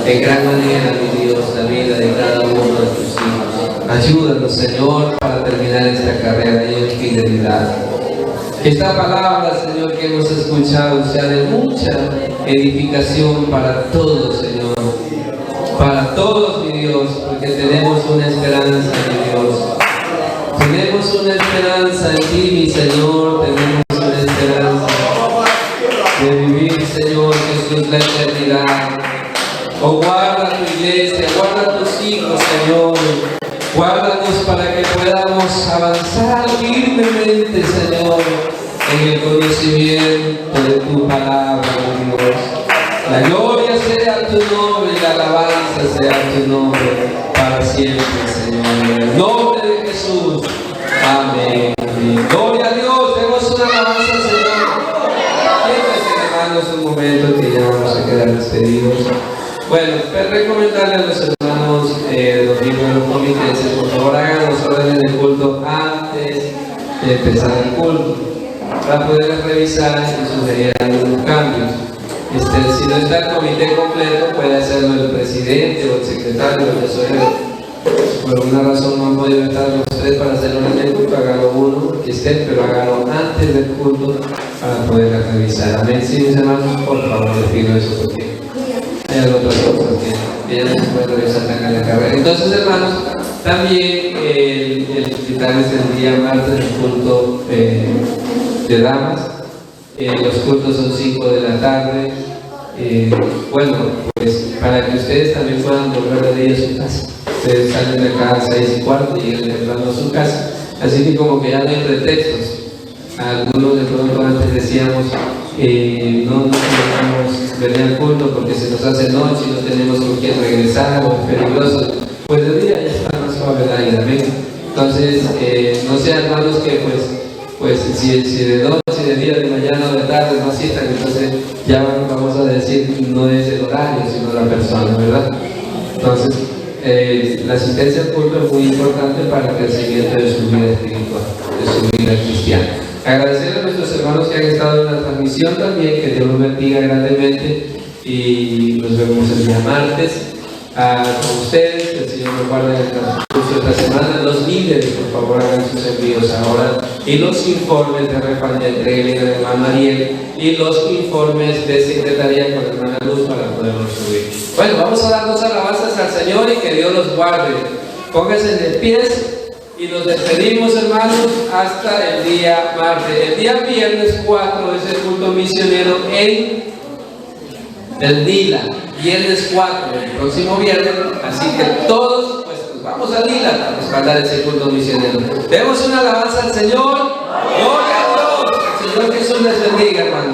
Speaker 1: De gran manera, mi Dios, la vida de cada uno de tus hijos. Ayúdanos, Señor, para terminar esta carrera de fidelidad. Que esta palabra, Señor, que hemos escuchado sea de mucha edificación para todos, Señor. Para todos, mi Dios, porque tenemos una esperanza, mi Dios. Tenemos una esperanza en ti, mi Señor. Tenemos una esperanza de vivir, Señor Jesús, la eternidad. Oh, guarda tu iglesia, guarda tus hijos, Señor. Guárdanos para que podamos avanzar firmemente, Señor, en el conocimiento de tu palabra, Dios. La gloria sea tu nombre y la alabanza sea tu nombre para siempre, Señor. En el nombre de Jesús. Amén. Amén. Gloria a Dios. Demos una alabanza al Señor. Siéntense, hermanos, un momento que ya vamos a quedar despedidos. Bueno, recomendarle a los hermanos, los miembros de los comités, por favor hagan los órdenes del culto antes de empezar el culto, para poder revisar y sugerir algunos cambios. Si no está el comité completo, puede hacerlo el presidente o el secretario o el tesorero. Si por alguna razón no han podido estar los tres para hacerlo en el culto, hágalo uno que esté, pero hágalo antes del culto para poder revisar. Amén. Sí, mis hermanos, por favor, les pido eso porque hay otras cosas que ya no se pueden revisar en la carrera. Entonces, hermanos, también el hospital es el día martes, el culto de damas. Los cultos son 5 de la tarde. Bueno, pues para que ustedes también puedan volver de día a su casa. Ustedes salen de acá a 6:15 y llegan temprano a su casa. Así que como que ya no hay pretextos. Algunos de pronto antes decíamos no podemos venir al culto porque se nos hace noche y no tenemos con quién regresar o es peligroso. Pues de día ya está más suave la vida, ¿ven? Entonces, no sean hermanos que pues si de noche, de día, de mañana o de tarde no asistan, entonces ya vamos a decir no es el horario sino la persona, ¿verdad? Entonces, la asistencia al culto es muy importante para el crecimiento de su vida espiritual, de su vida cristiana. Agradecer a nuestros hermanos que han estado en la transmisión también, que Dios los bendiga grandemente y nos vemos el día martes. Con ustedes, que el Señor nos guarde en el transcurso de esta semana. Los líderes, por favor, hagan sus envíos ahora. Y los informes de reparto entreguen al hermano Ariel y los informes de secretaría con la hermana Luz para poderlos subir. Bueno, vamos a dar 2 alabanzas al Señor y que Dios los guarde. Pónganse de pies. Y nos despedimos, hermanos, hasta el día martes. El día viernes 4 es el culto misionero en el Dila. Viernes 4, el próximo viernes. Así que todos, pues vamos a Dila a respaldar ese culto misionero. Demos una alabanza al Señor. Gloria a Dios. El Señor Jesús les bendiga, hermanos.